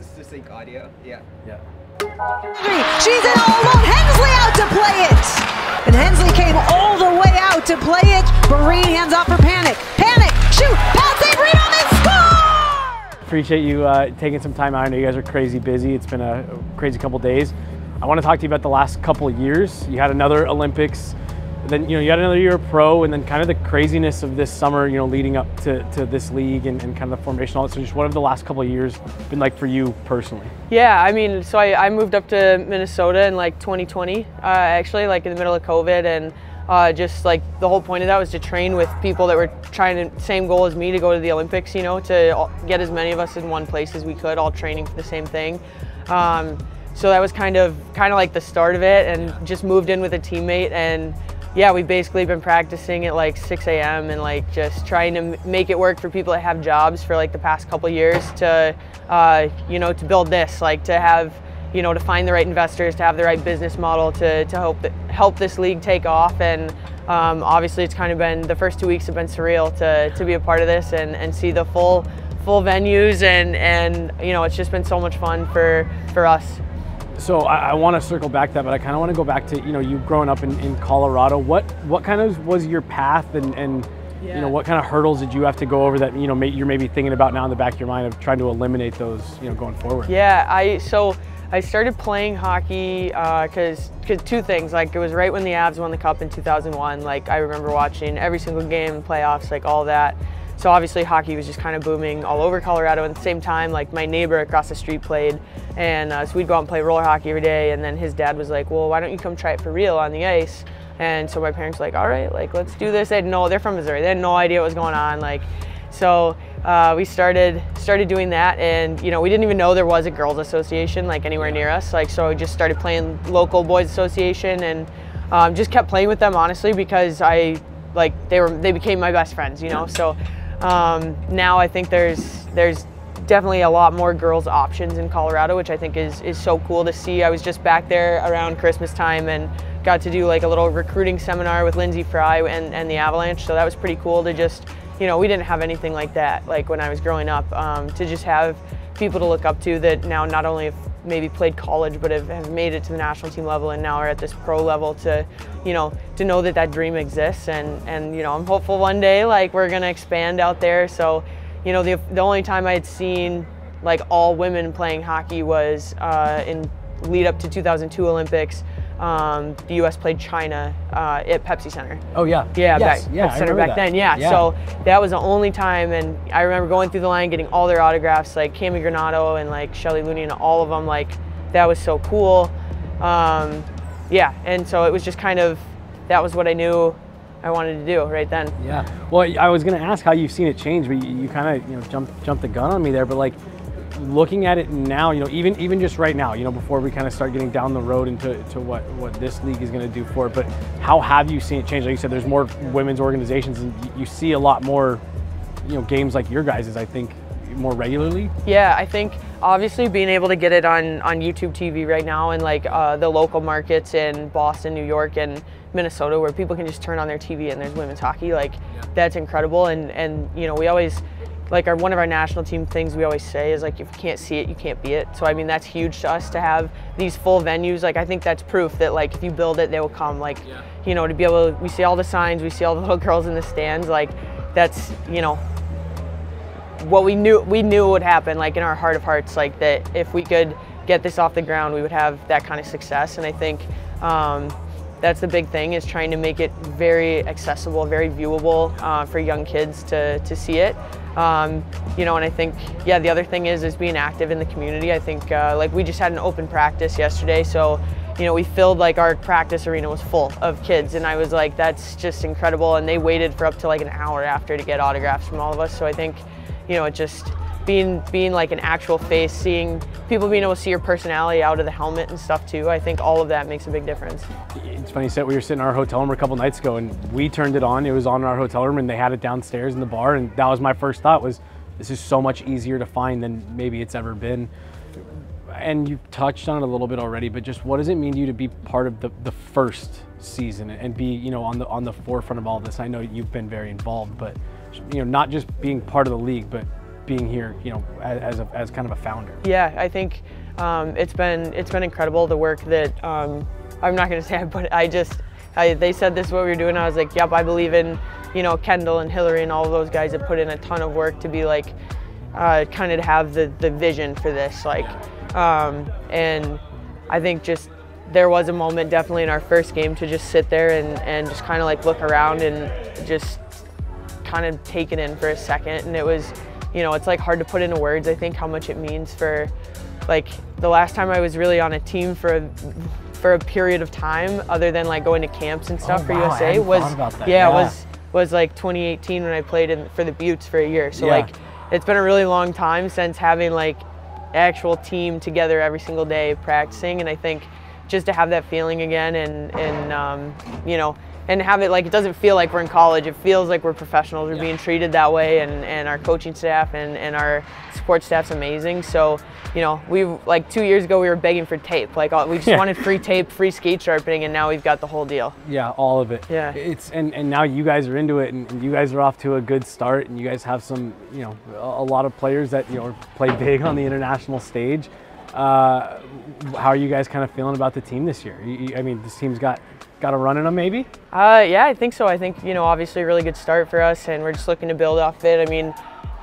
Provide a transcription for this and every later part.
Just to sync audio. Yeah. Yeah. She's in all alone. Hensley out to play it. And Hensley came all the way out to play it. Breen hands off for Panic. Panic, shoot, pass save, rebound, and score! Appreciate you taking some time out. I know you guys are crazy busy. It's been a crazy couple days. I want to talk to you about the last couple of years. You had another Olympics, then you had another year of pro, and then kind of the craziness of this summer, leading up to this league and kind of the formation. All that. So just what have the last couple of years been like for you personally? Yeah, I mean, so I moved up to Minnesota in like 2020, actually, like in the middle of COVID, and just like the whole point of that was to train with people that were trying to same goal as me to go to the Olympics, to get as many of us in one place as we could, all training for the same thing. So that was kind of like the start of it, and just moved in with a teammate, and yeah, we've basically been practicing at like 6 a.m. and like just trying to make it work for people that have jobs for like the past couple of years to, to build this, like to have, to find the right investors, to have the right business model to help this league take off. And obviously it's kind of been, the first 2 weeks have been surreal to be a part of this and see the full venues and it's just been so much fun for us. So I want to circle back to that, but I kind of want to go back to, you growing up in Colorado. What kind of was your path and yeah. What kind of hurdles did you have to go over that, you're maybe thinking about now in the back of your mind of trying to eliminate those, going forward? Yeah, I started playing hockey because two things. Like, it was right when the Avs won the Cup in 2001. Like, I remember watching every single game, playoffs, like all that. So obviously hockey was just kind of booming all over Colorado. At the same time, like my neighbor across the street played, and so we'd go out and play roller hockey every day. And then his dad was like, well, why don't you come try it for real on the ice? And so my parents were like, all right, like let's do this. They're from Missouri. They had no idea what was going on. Like, so we started doing that, and we didn't even know there was a girls' association like anywhere near us. Like, so we just started playing local boys' association, and just kept playing with them honestly because they became my best friends. So. Now I think there's definitely a lot more girls options in Colorado, which I think is so cool to see. I was just back there around Christmas time and got to do like a little recruiting seminar with Lindsay Fry and the Avalanche. So that was pretty cool to just, we didn't have anything like that like when I was growing up, to just have people to look up to that now not only have maybe played college but have made it to the national team level and now are at this pro level to know that dream exists, and I'm hopeful one day like we're gonna expand out there. So the only time I had seen like all women playing hockey was in lead up to 2002 Olympics. The U.S. played China at Pepsi Center. Oh yeah. Yeah, yes. Pepsi Center back then. Yeah. So that was the only time, and I remember going through the line, getting all their autographs, like Cami Granato and like Shelley Looney and all of them. Like that was so cool. Yeah, and so it was just kind of, that was what I knew I wanted to do right then. Yeah. Well, I was going to ask how you've seen it change, but you kind of jumped the gun on me there. But like looking at it now, even just right now, before we kind of start getting down the road into what this league is going to do for it. But how have you seen it change? Like you said, there's more women's organizations, and you see a lot more, games like your guys's, I think, more regularly. Yeah, I think obviously being able to get it on YouTube TV right now, and like the local markets in Boston, New York, and Minnesota, where people can just turn on their TV and there's women's hockey, like that's incredible. And we always, like one of our national team things we always say is like, if you can't see it, you can't be it. So I mean, that's huge to us to have these full venues. Like I think that's proof that like if you build it, they will come. Like to be able to, we see all the signs, we see all the little girls in the stands, like that's what we knew would happen, like in our heart of hearts, like that if we could get this off the ground, we would have that kind of success. And I think that's the big thing, is trying to make it very accessible, very viewable for young kids to see it. And I think, the other thing is being active in the community. I think like we just had an open practice yesterday, so we filled, like our practice arena was full of kids, and I was like, that's just incredible. And they waited for up to like an hour after to get autographs from all of us. So I think it just being like an actual face, seeing people being able to see your personality out of the helmet and stuff too, I think all of that makes a big difference. It's funny you said, we were sitting in our hotel room a couple nights ago, and we turned it on. It was on in our hotel room, and they had it downstairs in the bar, and that was my first thought, was this is so much easier to find than maybe it's ever been. And you've touched on it a little bit already, but just what does it mean to you to be part of the first season and be on the forefront of all this? I know you've been very involved, but not just being part of the league, but being here, you know, as kind of a founder? Yeah, I think it's been incredible, the work that I'm not going to say, but they said this is what we were doing. I was like, yep, I believe in, you know, Kendall and Hillary and all of those guys that put in a ton of work to be like kind of to have the vision for this, like, and I think just there was a moment definitely in our first game to just sit there and just kind of like look around and just kind of take it in for a second. And it was, you know, it's like hard to put into words, I think, how much it means for, like, the last time I was really on a team for a period of time other than like going to camps and stuff for USA was like 2018 when I played for the Buttes for a year. So like it's been a really long time since having like actual team together every single day practicing, and I think just to have that feeling again and you know, and have it like, it doesn't feel like we're in college, it feels like we're professionals, we're being treated that way, and our coaching staff and our support staff's amazing. So, you know, like 2 years ago we were begging for tape, like we just wanted free tape, free skate sharpening, and now we've got the whole deal. Yeah, all of it. Yeah. And now you guys are into it, and you guys are off to a good start, and you guys have some, you know, a lot of players that, you know, play big on the international stage. How are you guys kind of feeling about the team this year? I mean, this team's got a run in them, maybe? Yeah, I think so. I think, you know, obviously a really good start for us, and we're just looking to build off it. I mean,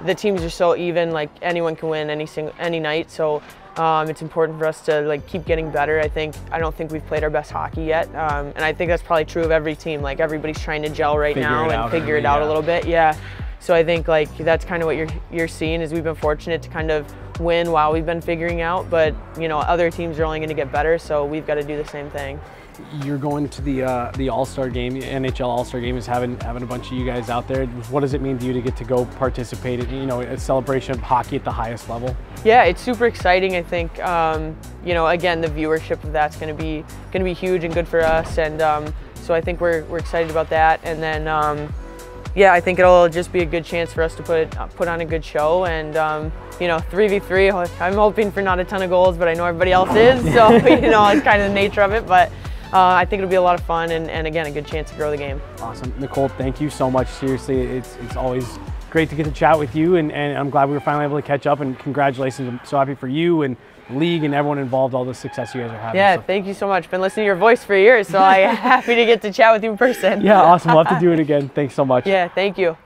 the teams are so even, like anyone can win any night. So it's important for us to like keep getting better. I don't think we've played our best hockey yet, and I think that's probably true of every team. Like everybody's trying to gel right now and figure it out a little bit. Yeah. So I think like that's kind of what you're seeing, is we've been fortunate to kind of win while we've been figuring out, but you know, other teams are only going to get better, so we've got to do the same thing. You're going to the All-Star game, the NHL All-Star game is having a bunch of you guys out there. What does it mean to you to get to go participate in, you know, a celebration of hockey at the highest level? Yeah, it's super exciting. I think you know, again, the viewership of that's going to be huge and good for us, and so I think we're excited about that. And then yeah, I think it'll just be a good chance for us to put on a good show, and you know, 3v3. I'm hoping for not a ton of goals, but I know everybody else is, so you know, it's kind of the nature of it. But I think it'll be a lot of fun, and again, a good chance to grow the game. Awesome, Nicole. Thank you so much. Seriously, it's always great to get to chat with you, and I'm glad we were finally able to catch up. And congratulations! I'm so happy for you and the league and everyone involved. All the success you guys are having. Yeah, so. Thank you so much. Been listening to your voice for years, so I'm happy to get to chat with you in person. Yeah, awesome. We'll have to do it again. Thanks so much. Yeah, thank you.